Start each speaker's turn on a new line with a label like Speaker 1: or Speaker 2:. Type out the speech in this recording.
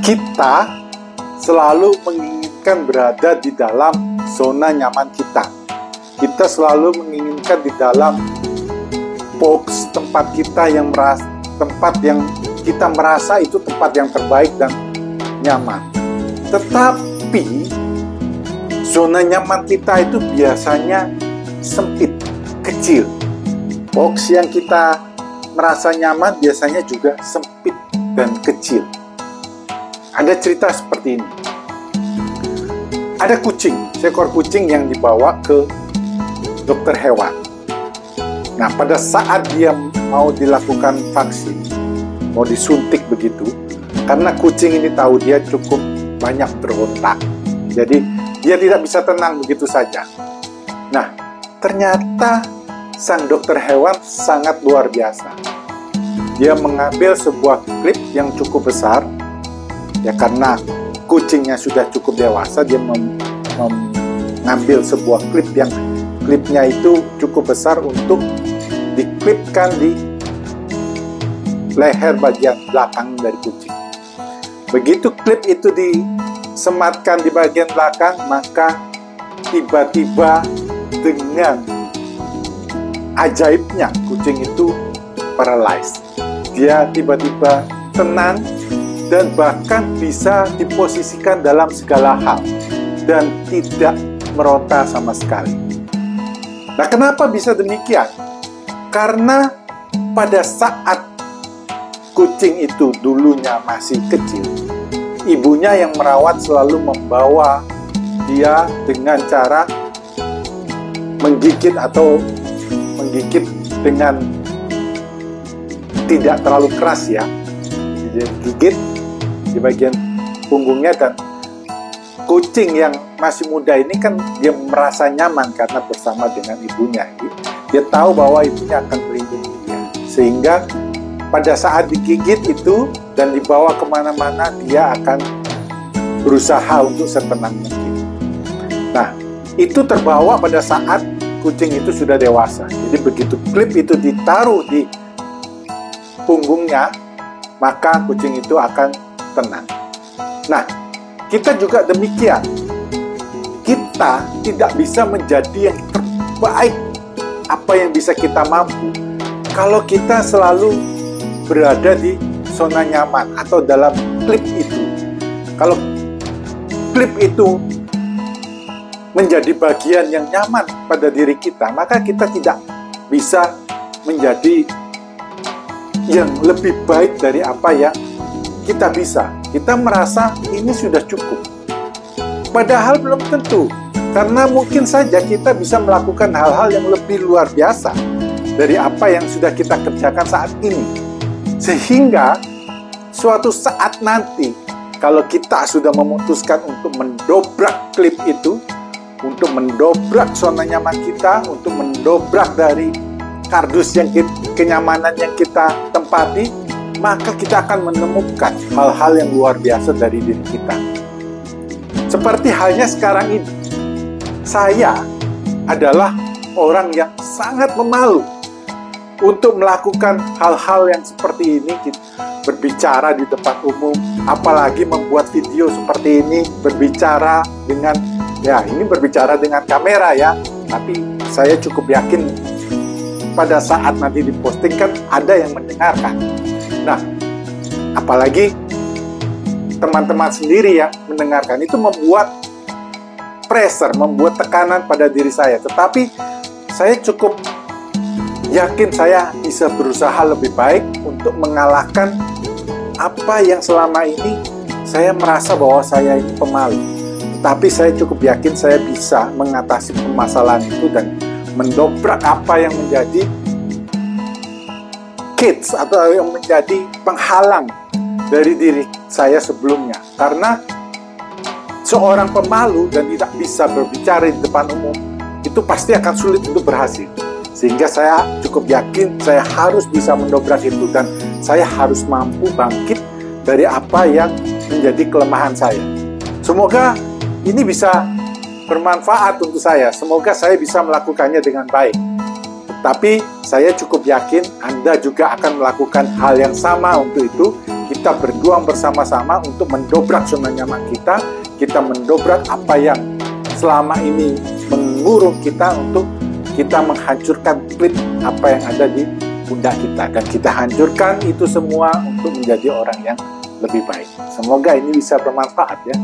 Speaker 1: Kita selalu menginginkan berada di dalam zona nyaman kita. Kita selalu menginginkan di dalam box tempat kita yang kita merasa itu tempat yang terbaik dan nyaman. Tetapi zona nyaman kita itu biasanya sempit, kecil. Box yang kita merasa nyaman biasanya juga sempit dan kecil. Ada cerita seperti ini. Ada seekor kucing yang dibawa ke dokter hewan. Nah, pada saat dia mau dilakukan vaksin, mau disuntik begitu, karena kucing ini tahu dia cukup banyak berontak. Jadi, dia tidak bisa tenang begitu saja. Nah, ternyata sang dokter hewan sangat luar biasa. Dia mengambil sebuah klip yang cukup besar, ya karena kucingnya sudah cukup dewasa, dia mengambil sebuah klipnya itu cukup besar untuk diklipkan di leher bagian belakang dari kucing. Begitu klip itu disematkan di bagian belakang, maka tiba-tiba dengan ajaibnya kucing itu paralyzed. Dia tiba-tiba tenang dan bahkan bisa diposisikan dalam segala hal dan tidak meronta sama sekali. Nah, kenapa bisa demikian? Karena pada saat kucing itu dulunya masih kecil, ibunya yang merawat selalu membawa dia dengan cara menggigit dengan tidak terlalu keras ya. Dia gigit di bagian punggungnya, dan kucing yang masih muda ini kan dia merasa nyaman karena bersama dengan ibunya. Dia tahu bahwa ibunya akan melindungi dia, sehingga pada saat digigit itu dan dibawa kemana-mana, dia akan berusaha untuk setenang mungkin. Nah, itu terbawa pada saat kucing itu sudah dewasa. Jadi begitu klip itu ditaruh di punggungnya, maka kucing itu akan tenang. Nah, kita juga demikian. Kita tidak bisa menjadi yang terbaik apa yang bisa kita mampu kalau kita selalu berada di zona nyaman atau dalam klip itu. Kalau klip itu menjadi bagian yang nyaman pada diri kita, maka kita tidak bisa menjadi yang lebih baik dari apa yang kita bisa. Kita merasa ini sudah cukup. Padahal belum tentu. Karena mungkin saja kita bisa melakukan hal-hal yang lebih luar biasa dari apa yang sudah kita kerjakan saat ini. Sehingga suatu saat nanti, kalau kita sudah memutuskan untuk mendobrak klip itu, untuk mendobrak zona nyaman kita, untuk mendobrak dari kardus kenyamanan yang kita tempati, maka kita akan menemukan hal-hal yang luar biasa dari diri kita. Seperti halnya sekarang ini, saya adalah orang yang sangat memalu untuk melakukan hal-hal yang seperti ini, berbicara di depan umum, apalagi membuat video seperti ini, berbicara dengan kamera ya, tapi saya cukup yakin pada saat nanti diposting kan ada yang mendengarkan. Nah, apalagi teman-teman sendiri yang mendengarkan, itu membuat pressure, membuat tekanan pada diri saya. Tetapi saya cukup yakin saya bisa berusaha lebih baik untuk mengalahkan apa yang selama ini saya merasa bahwa saya ini pemalu. Tetapi saya cukup yakin saya bisa mengatasi permasalahan itu dan mendobrak apa yang menjadi atau yang menjadi penghalang dari diri saya sebelumnya. Karena seorang pemalu dan tidak bisa berbicara di depan umum, itu pasti akan sulit untuk berhasil. Sehingga saya cukup yakin saya harus bisa mendobrak itu dan saya harus mampu bangkit dari apa yang menjadi kelemahan saya. Semoga ini bisa bermanfaat untuk saya. Semoga saya bisa melakukannya dengan baik. Tapi saya cukup yakin Anda juga akan melakukan hal yang sama untuk itu. kita berjuang bersama-sama untuk mendobrak zona nyaman kita mendobrak apa yang selama ini mengurung kita untuk kita menghancurkan klip apa yang ada di pundak kita, dan kita hancurkan itu semua untuk menjadi orang yang lebih baik. Semoga ini bisa bermanfaat ya.